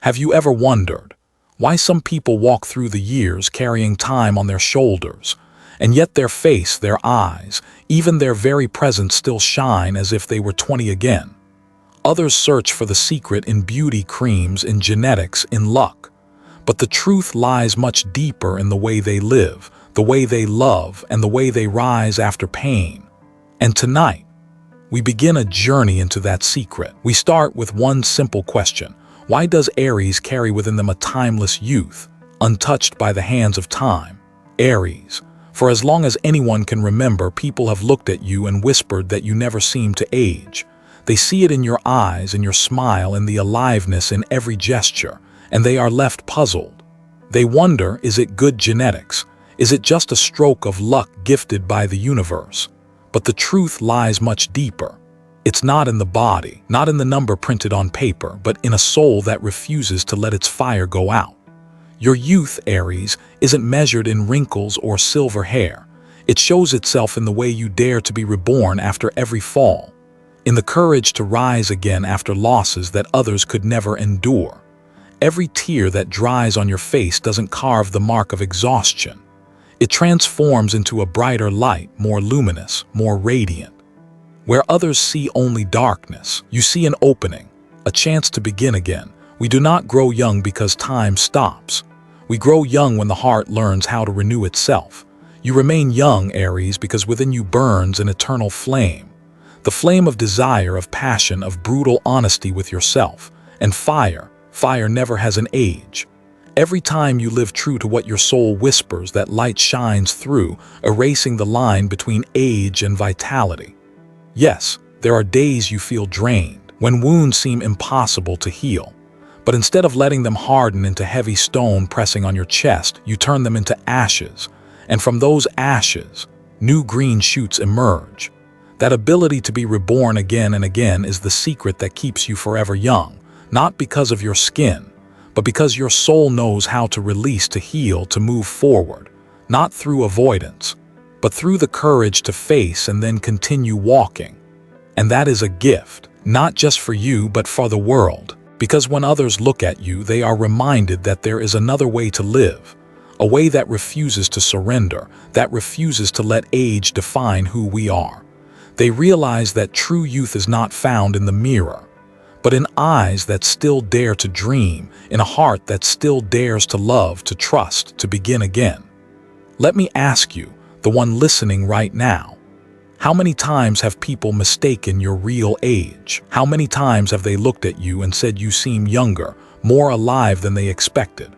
Have you ever wondered why some people walk through the years carrying time on their shoulders, and yet their face, their eyes, even their very presence still shine as if they were 20 again? Others search for the secret in beauty creams, in genetics, in luck. But the truth lies much deeper in the way they live, the way they love, and the way they rise after pain. And tonight, we begin a journey into that secret. We start with one simple question. Why does Aries carry within them a timeless youth, untouched by the hands of time? Aries, for as long as anyone can remember, people have looked at you and whispered that you never seem to age. They see it in your eyes, in your smile, in the aliveness in every gesture, and they are left puzzled. They wonder, is it good genetics? Is it just a stroke of luck gifted by the universe? But the truth lies much deeper. It's not in the body, not in the number printed on paper, but in a soul that refuses to let its fire go out. Your youth, Aries, isn't measured in wrinkles or silver hair. It shows itself in the way you dare to be reborn after every fall, in the courage to rise again after losses that others could never endure. Every tear that dries on your face doesn't carve the mark of exhaustion. It transforms into a brighter light, more luminous, more radiant. Where others see only darkness, you see an opening, a chance to begin again. We do not grow young because time stops. We grow young when the heart learns how to renew itself. You remain young, Aries, because within you burns an eternal flame. The flame of desire, of passion, of brutal honesty with yourself. And fire never has an age. Every time you live true to what your soul whispers, that light shines through, erasing the line between age and vitality. Yes, there are days you feel drained, when wounds seem impossible to heal. But instead of letting them harden into heavy stone pressing on your chest, you turn them into ashes. And from those ashes, new green shoots emerge. That ability to be reborn again and again is the secret that keeps you forever young, not because of your skin, but because your soul knows how to release, to heal, to move forward, not through avoidance, but through the courage to face and then continue walking. And that is a gift, not just for you, but for the world. Because when others look at you, they are reminded that there is another way to live, a way that refuses to surrender, that refuses to let age define who we are. They realize that true youth is not found in the mirror, but in eyes that still dare to dream, in a heart that still dares to love, to trust, to begin again. Let me ask you, the one listening right now, how many times have people mistaken your real age? How many times have they looked at you and said you seem younger, more alive than they expected?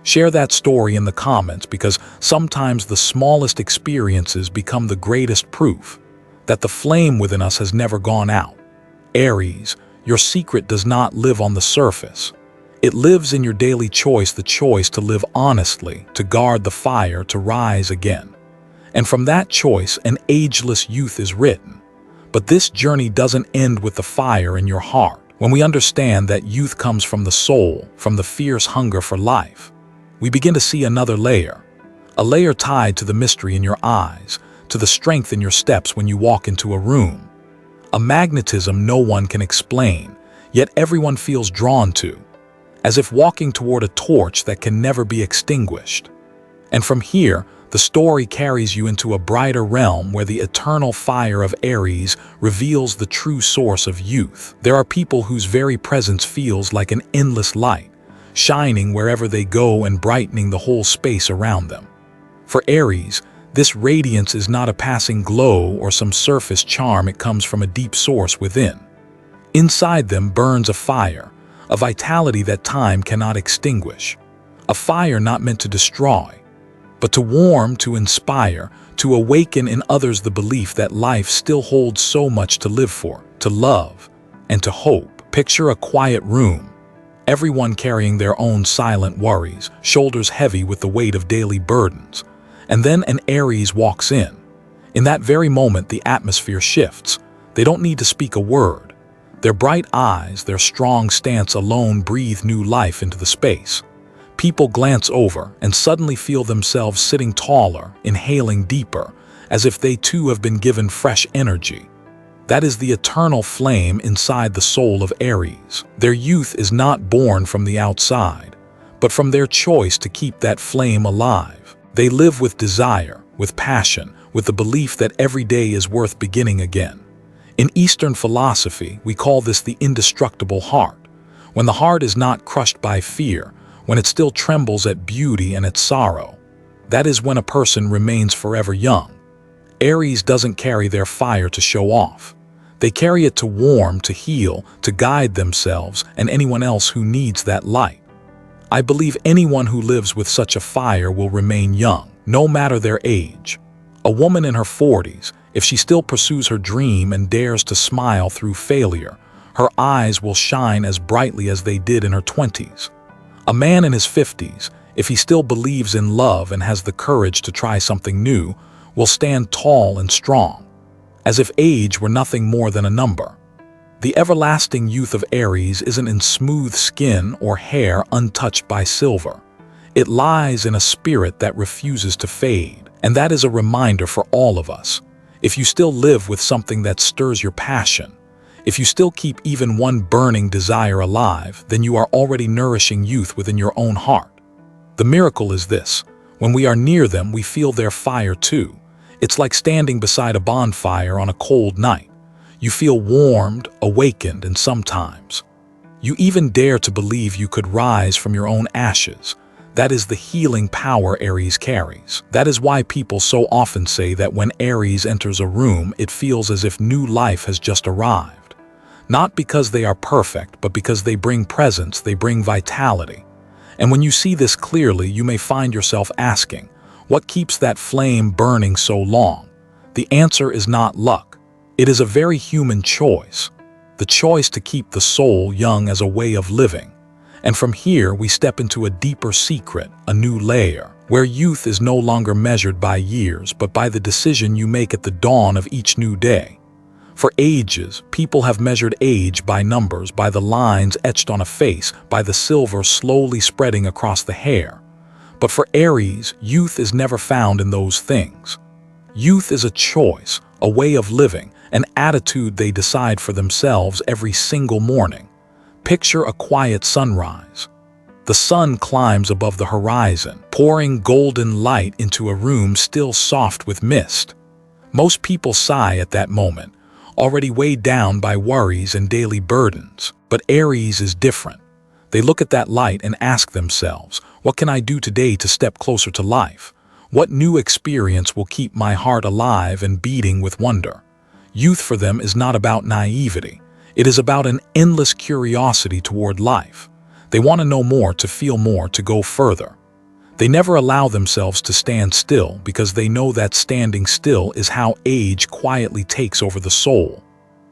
Share that story in the comments, because sometimes the smallest experiences become the greatest proof that the flame within us has never gone out. Aries, your secret does not live on the surface. It lives in your daily choice, the choice to live honestly, to guard the fire, to rise again. And from that choice, an ageless youth is written. But this journey doesn't end with the fire in your heart. When we understand that youth comes from the soul, from the fierce hunger for life, we begin to see another layer, a layer tied to the mystery in your eyes, to the strength in your steps when you walk into a room, a magnetism no one can explain, yet everyone feels drawn to, as if walking toward a torch that can never be extinguished. And from here, the story carries you into a brighter realm where the eternal fire of Aries reveals the true source of youth. There are people whose very presence feels like an endless light, shining wherever they go and brightening the whole space around them. For Aries, this radiance is not a passing glow or some surface charm. It comes from a deep source within. Inside them burns a fire, a vitality that time cannot extinguish, a fire not meant to destroy, but to warm, to inspire, to awaken in others the belief that life still holds so much to live for, to love, and to hope. Picture a quiet room, everyone carrying their own silent worries, shoulders heavy with the weight of daily burdens. And then an Aries walks in. In that very moment, the atmosphere shifts. They don't need to speak a word. Their bright eyes, their strong stance alone breathe new life into the space. People glance over and suddenly feel themselves sitting taller, inhaling deeper, as if they too have been given fresh energy. That is the eternal flame inside the soul of Aries. Their youth is not born from the outside, but from their choice to keep that flame alive. They live with desire, with passion, with the belief that every day is worth beginning again. In Eastern philosophy, we call this the indestructible heart. When the heart is not crushed by fear, when it still trembles at beauty and at sorrow, that is when a person remains forever young. Aries doesn't carry their fire to show off. They carry it to warm, to heal, to guide themselves and anyone else who needs that light. I believe anyone who lives with such a fire will remain young, no matter their age. A woman in her 40s, if she still pursues her dream and dares to smile through failure, her eyes will shine as brightly as they did in her 20s. A man in his 50s, if he still believes in love and has the courage to try something new, will stand tall and strong, as if age were nothing more than a number. The everlasting youth of Aries isn't in smooth skin or hair untouched by silver. It lies in a spirit that refuses to fade, and that is a reminder for all of us. If you still live with something that stirs your passion, if you still keep even one burning desire alive, then you are already nourishing youth within your own heart. The miracle is this: when we are near them, we feel their fire too. It's like standing beside a bonfire on a cold night. You feel warmed, awakened, and sometimes you even dare to believe you could rise from your own ashes. That is the healing power Aries carries. That is why people so often say that when Aries enters a room, it feels as if new life has just arrived. Not because they are perfect, but because they bring presence, they bring vitality. And when you see this clearly, you may find yourself asking, what keeps that flame burning so long? The answer is not luck. It is a very human choice. The choice to keep the soul young as a way of living. And from here, we step into a deeper secret, a new layer, where youth is no longer measured by years, but by the decision you make at the dawn of each new day. For ages, people have measured age by numbers, by the lines etched on a face, by the silver slowly spreading across the hair. But for Aries, youth is never found in those things. Youth is a choice, a way of living, an attitude they decide for themselves every single morning. Picture a quiet sunrise. The sun climbs above the horizon, pouring golden light into a room still soft with mist. Most people sigh at that moment, already weighed down by worries and daily burdens. But Aries is different. They look at that light and ask themselves, what can I do today to step closer to life? What new experience will keep my heart alive and beating with wonder? Youth for them is not about naivety. It is about an endless curiosity toward life. They want to know more, to feel more, to go further. They never allow themselves to stand still because they know that standing still is how age quietly takes over the soul.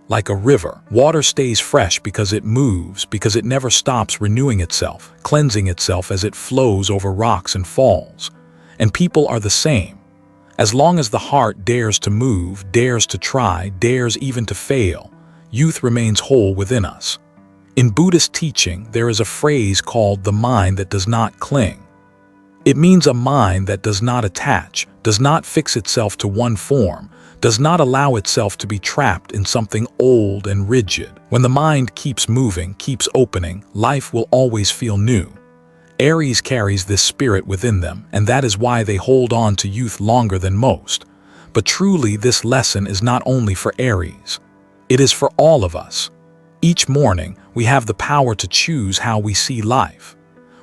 Like a river, water stays fresh because it moves, because it never stops renewing itself, cleansing itself as it flows over rocks and falls. And people are the same. As long as the heart dares to move, dares to try, dares even to fail, youth remains whole within us. In Buddhist teaching, there is a phrase called the mind that does not cling. It means a mind that does not attach, does not fix itself to one form, does not allow itself to be trapped in something old and rigid. When the mind keeps moving, keeps opening, life will always feel new. Aries carries this spirit within them, and that is why they hold on to youth longer than most. But truly, this lesson is not only for Aries. It is for all of us. Each morning, we have the power to choose how we see life.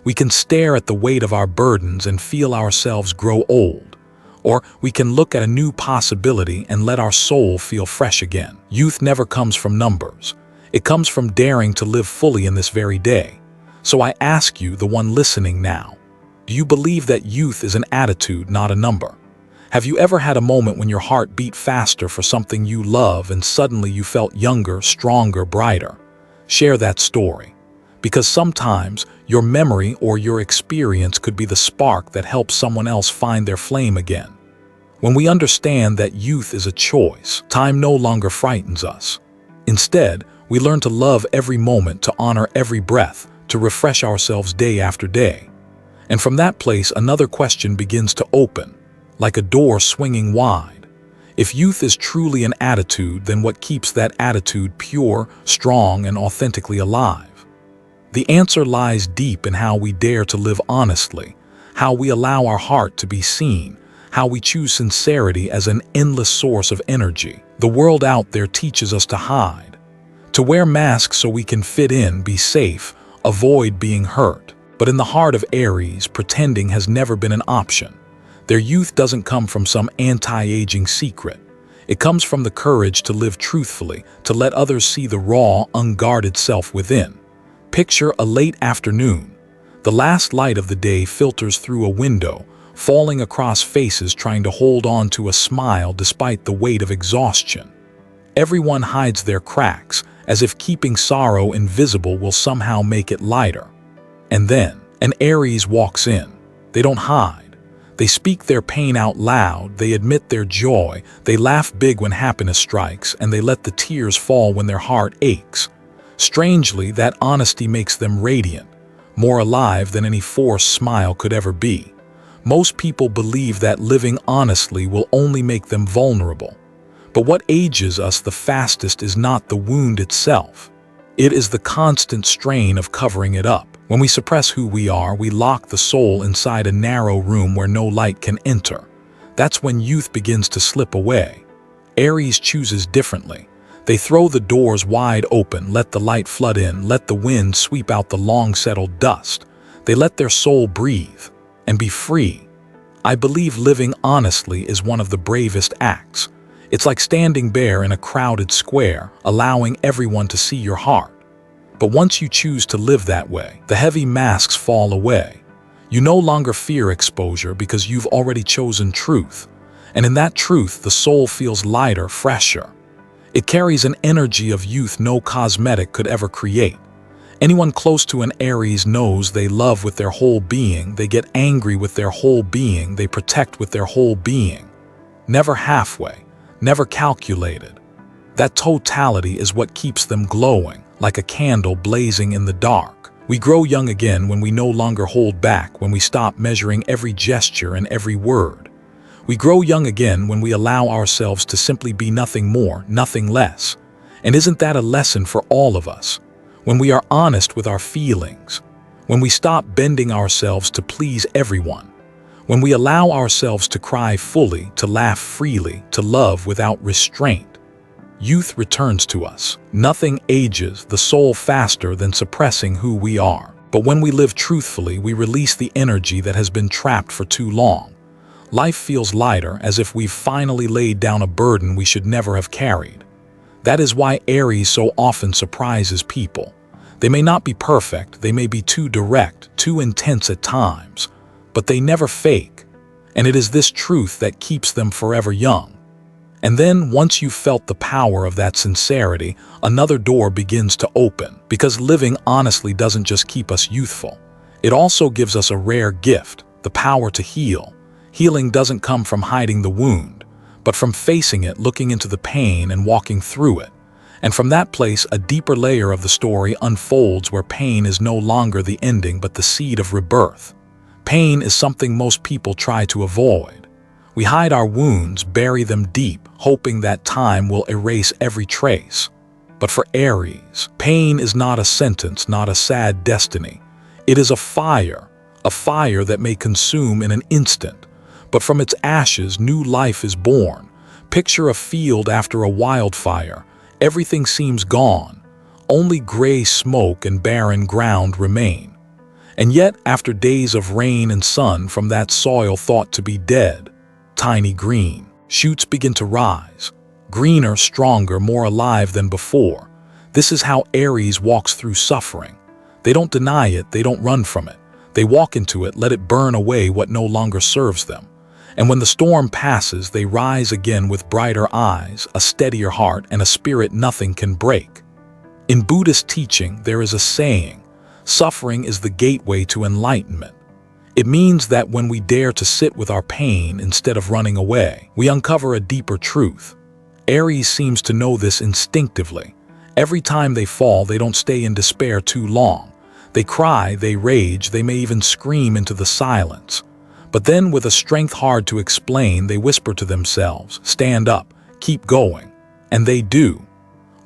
We can stare at the weight of our burdens and feel ourselves grow old. Or we can look at a new possibility and let our soul feel fresh again. Youth never comes from numbers. It comes from daring to live fully in this very day. So I ask you, the one listening now, do you believe that youth is an attitude, not a number? Have you ever had a moment when your heart beat faster for something you love and suddenly you felt younger, stronger, brighter? Share that story. Because sometimes your memory or your experience could be the spark that helps someone else find their flame again. When we understand that youth is a choice, time no longer frightens us. Instead, we learn to love every moment, to honor every breath, to refresh ourselves day after day. And from that place, another question begins to open, like a door swinging wide. If youth is truly an attitude, then what keeps that attitude pure, strong, and authentically alive? The answer lies deep in how we dare to live honestly, how we allow our heart to be seen, how we choose sincerity as an endless source of energy. The world out there teaches us to hide, to wear masks so we can fit in, be safe, avoid being hurt. But in the heart of Aries, pretending has never been an option. Their youth doesn't come from some anti-aging secret. It comes from the courage to live truthfully, to let others see the raw, unguarded self within. Picture a late afternoon. The last light of the day filters through a window, falling across faces trying to hold on to a smile despite the weight of exhaustion. Everyone hides their cracks, as if keeping sorrow invisible will somehow make it lighter. And then, an Aries walks in. They don't hide. They speak their pain out loud, they admit their joy, they laugh big when happiness strikes, and they let the tears fall when their heart aches. Strangely, that honesty makes them radiant, more alive than any forced smile could ever be. Most people believe that living honestly will only make them vulnerable. But what ages us the fastest is not the wound itself. It is the constant strain of covering it up. When we suppress who we are, we lock the soul inside a narrow room where no light can enter. That's when youth begins to slip away. Aries chooses differently. They throw the doors wide open, let the light flood in, let the wind sweep out the long-settled dust. They let their soul breathe and be free. I believe living honestly is one of the bravest acts. It's like standing bare in a crowded square, allowing everyone to see your heart. But once you choose to live that way, the heavy masks fall away. You no longer fear exposure because you've already chosen truth. And in that truth, the soul feels lighter, fresher. It carries an energy of youth no cosmetic could ever create. Anyone close to an Aries knows they love with their whole being, they get angry with their whole being, they protect with their whole being. Never halfway, never calculated. That totality is what keeps them glowing, like a candle blazing in the dark. We grow young again when we no longer hold back, when we stop measuring every gesture and every word. We grow young again when we allow ourselves to simply be nothing more, nothing less. And isn't that a lesson for all of us? When we are honest with our feelings, when we stop bending ourselves to please everyone, when we allow ourselves to cry fully, to laugh freely, to love without restraint, youth returns to us. Nothing ages the soul faster than suppressing who we are. But when we live truthfully, we release the energy that has been trapped for too long. Life feels lighter, as if we've finally laid down a burden we should never have carried. That is why Aries so often surprises people. They may not be perfect, they may be too direct, too intense at times, but they never fake. And it is this truth that keeps them forever young. And then, once you've felt the power of that sincerity, another door begins to open. Because living honestly doesn't just keep us youthful. It also gives us a rare gift, the power to heal. Healing doesn't come from hiding the wound, but from facing it, looking into the pain and walking through it. And from that place, a deeper layer of the story unfolds where pain is no longer the ending but the seed of rebirth. Pain is something most people try to avoid. We hide our wounds, bury them deep, hoping that time will erase every trace. But for Aries, pain is not a sentence, not a sad destiny. It is a fire that may consume in an instant. But from its ashes, new life is born. Picture a field after a wildfire. Everything seems gone. Only gray smoke and barren ground remain. And yet, after days of rain and sun, from that soil thought to be dead, tiny green shoots begin to rise. Greener, stronger, more alive than before. This is how Aries walks through suffering. They don't deny it, they don't run from it. They walk into it, let it burn away what no longer serves them. And when the storm passes, they rise again with brighter eyes, a steadier heart, and a spirit nothing can break. In Buddhist teaching, there is a saying, suffering is the gateway to enlightenment. It means that when we dare to sit with our pain instead of running away, we uncover a deeper truth. Aries seems to know this instinctively. Every time they fall, they don't stay in despair too long. They cry, they rage, they may even scream into the silence. But then, with a strength hard to explain, they whisper to themselves, "Stand up, keep going." And they do.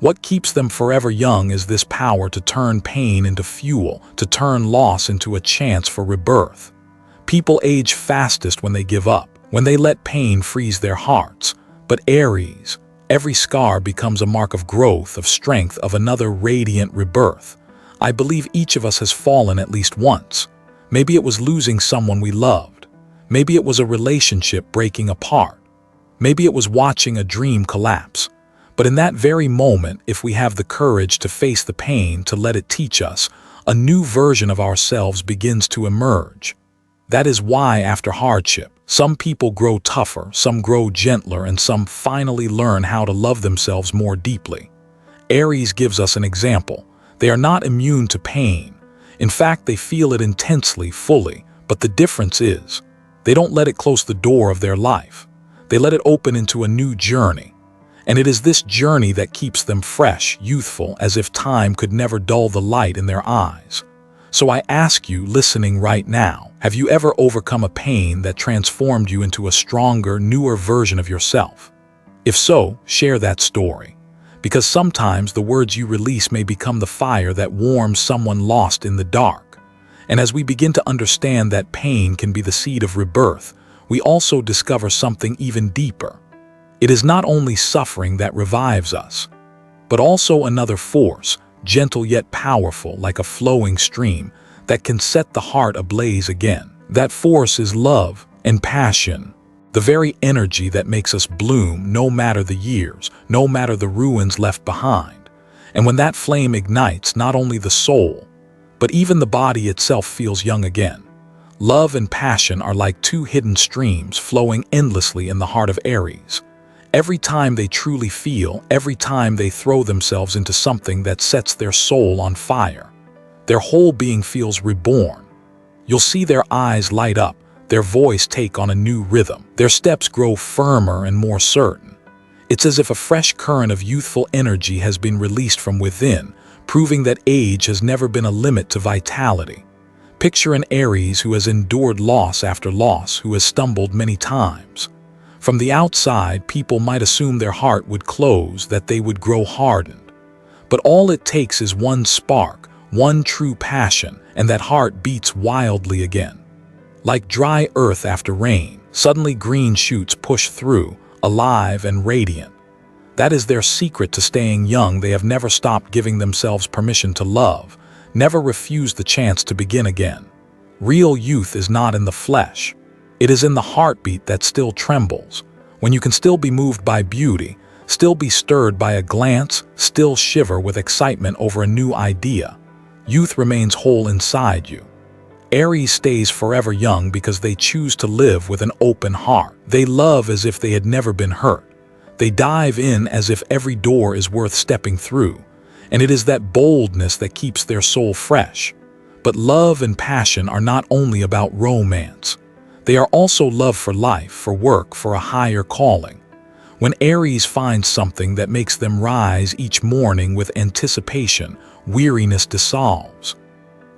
What keeps them forever young is this power to turn pain into fuel, to turn loss into a chance for rebirth. People age fastest when they give up, when they let pain freeze their hearts. But Aries, every scar becomes a mark of growth, of strength, of another radiant rebirth. I believe each of us has fallen at least once. Maybe it was losing someone we loved. Maybe it was a relationship breaking apart. Maybe it was watching a dream collapse. But in that very moment, if we have the courage to face the pain, to let it teach us, a new version of ourselves begins to emerge. That is why, after hardship, some people grow tougher, some grow gentler, and some finally learn how to love themselves more deeply. Aries gives us an example. They are not immune to pain. In fact, they feel it intensely, fully, but the difference is, they don't let it close the door of their life. They let it open into a new journey. And it is this journey that keeps them fresh, youthful, as if time could never dull the light in their eyes. So I ask you, listening right now, have you ever overcome a pain that transformed you into a stronger, newer version of yourself? If so, share that story. Because sometimes the words you release may become the fire that warms someone lost in the dark. And as we begin to understand that pain can be the seed of rebirth, we also discover something even deeper. It is not only suffering that revives us, but also another force, gentle yet powerful, like a flowing stream, that can set the heart ablaze again. That force is love and passion, the very energy that makes us bloom no matter the years, no matter the ruins left behind. And when that flame ignites, not only the soul, but even the body itself feels young again. Love and passion are like two hidden streams flowing endlessly in the heart of Aries. Every time they truly feel, every time they throw themselves into something that sets their soul on fire, their whole being feels reborn. You'll see their eyes light up, their voice take on a new rhythm, their steps grow firmer and more certain. It's as if a fresh current of youthful energy has been released from within, proving that age has never been a limit to vitality. Picture an Aries who has endured loss after loss, who has stumbled many times. From the outside, people might assume their heart would close, that they would grow hardened. But all it takes is one spark, one true passion, and that heart beats wildly again. Like dry earth after rain, suddenly green shoots push through, alive and radiant. That is their secret to staying young. They have never stopped giving themselves permission to love, never refused the chance to begin again. Real youth is not in the flesh. It is in the heartbeat that still trembles, when you can still be moved by beauty, still be stirred by a glance, still shiver with excitement over a new idea. Youth remains whole inside you. Aries stays forever young because they choose to live with an open heart. They love as if they had never been hurt. They dive in as if every door is worth stepping through, and it is that boldness that keeps their soul fresh. But love and passion are not only about romance. They are also love for life, for work, for a higher calling. When Aries finds something that makes them rise each morning with anticipation, weariness dissolves.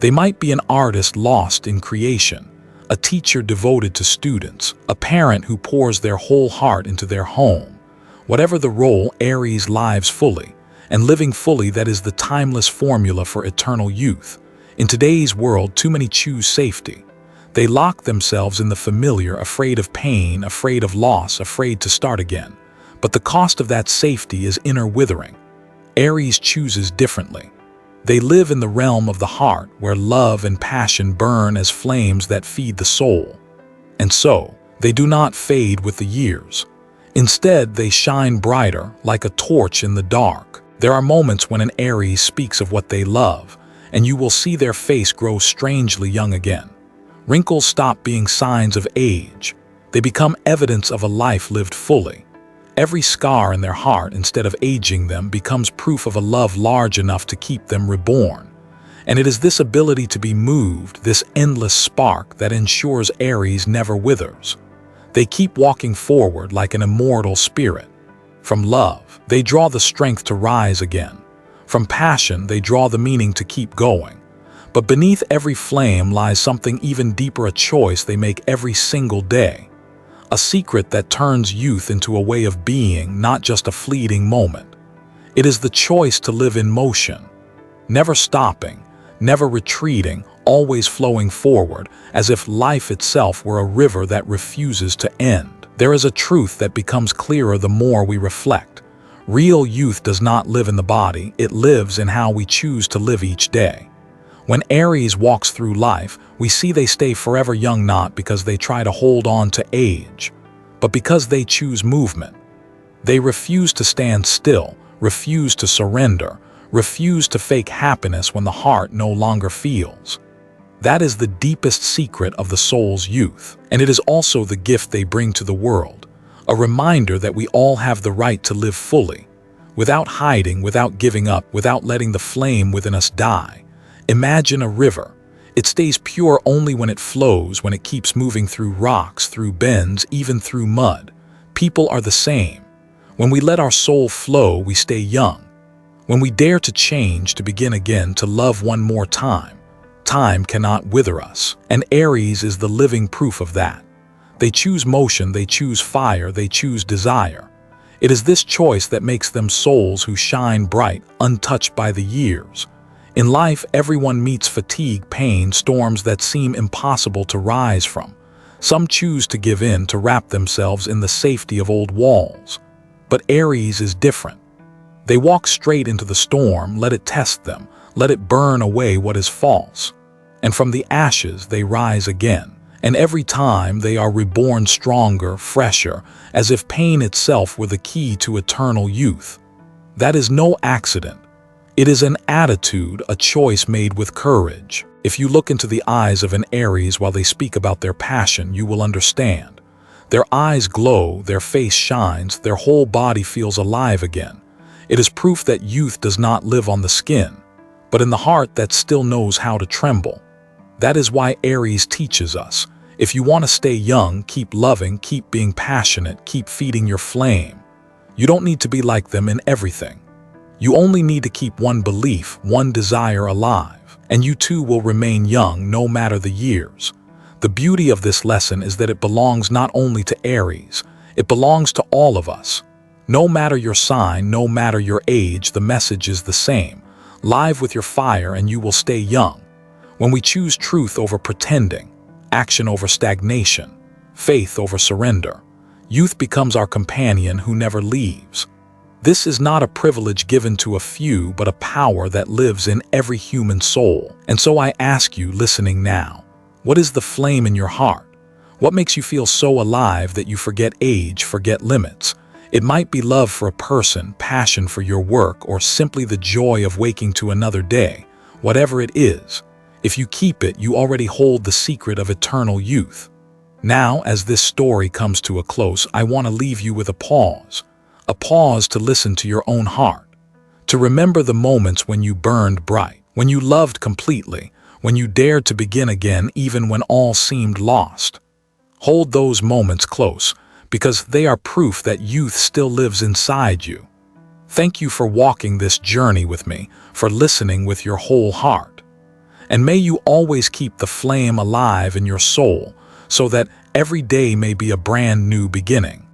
They might be an artist lost in creation, a teacher devoted to students, a parent who pours their whole heart into their home. Whatever the role, Aries lives fully, and living fully, that is the timeless formula for eternal youth. In today's world, too many choose safety. They lock themselves in the familiar, afraid of pain, afraid of loss, afraid to start again. But the cost of that safety is inner withering. Aries chooses differently. They live in the realm of the heart, where love and passion burn as flames that feed the soul. And so, they do not fade with the years. Instead, they shine brighter, like a torch in the dark. There are moments when an Aries speaks of what they love, and you will see their face grow strangely young again. Wrinkles stop being signs of age. They become evidence of a life lived fully. Every scar in their heart, instead of aging them, becomes proof of a love large enough to keep them reborn. And it is this ability to be moved, this endless spark, that ensures Aries never withers. They keep walking forward like an immortal spirit. From love, they draw the strength to rise again. From passion, they draw the meaning to keep going. But beneath every flame lies something even deeper, a choice they make every single day. A secret that turns youth into a way of being, not just a fleeting moment. It is the choice to live in motion, never stopping, never retreating, always flowing forward, as if life itself were a river that refuses to end. There is a truth that becomes clearer the more we reflect. Real youth does not live in the body, it lives in how we choose to live each day. When Aries walks through life, we see they stay forever young, not because they try to hold on to age, but because they choose movement. They refuse to stand still, refuse to surrender, refuse to fake happiness when the heart no longer feels. That is the deepest secret of the soul's youth, and it is also the gift they bring to the world, a reminder that we all have the right to live fully, without hiding, without giving up, without letting the flame within us die. Imagine a river. It stays pure only when it flows, when it keeps moving through rocks, through bends, even through mud. People are the same. When we let our soul flow, we stay young. When we dare to change, to begin again, to love one more time, time cannot wither us. And Aries is the living proof of that. They choose motion, they choose fire, they choose desire. It is this choice that makes them souls who shine bright, untouched by the years. In life, everyone meets fatigue, pain, storms that seem impossible to rise from. Some choose to give in, to wrap themselves in the safety of old walls. But Aries is different. They walk straight into the storm, let it test them, let it burn away what is false. And from the ashes they rise again. And every time they are reborn stronger, fresher, as if pain itself were the key to eternal youth. That is no accident. It is an attitude, a choice made with courage. If you look into the eyes of an Aries while they speak about their passion, you will understand. Their eyes glow, their face shines, their whole body feels alive again. It is proof that youth does not live on the skin, but in the heart that still knows how to tremble. That is why Aries teaches us. If you want to stay young, keep loving, keep being passionate, keep feeding your flame. You don't need to be like them in everything. You only need to keep one belief, one desire alive, and you too will remain young no matter the years. The beauty of this lesson is that it belongs not only to Aries, it belongs to all of us. No matter your sign, no matter your age, the message is the same. Live with your fire and you will stay young. When we choose truth over pretending, action over stagnation, faith over surrender, youth becomes our companion who never leaves. This is not a privilege given to a few, but a power that lives in every human soul. And so I ask you, listening now, what is the flame in your heart? What makes you feel so alive that you forget age, forget limits? It might be love for a person, passion for your work, or simply the joy of waking to another day. Whatever it is, if you keep it, you already hold the secret of eternal youth. Now, as this story comes to a close, I want to leave you with a pause to listen to your own heart, to remember the moments when you burned bright, when you loved completely, when you dared to begin again even when all seemed lost. Hold those moments close, because they are proof that youth still lives inside you. Thank you for walking this journey with me, for listening with your whole heart. And may you always keep the flame alive in your soul, so that every day may be a brand new beginning.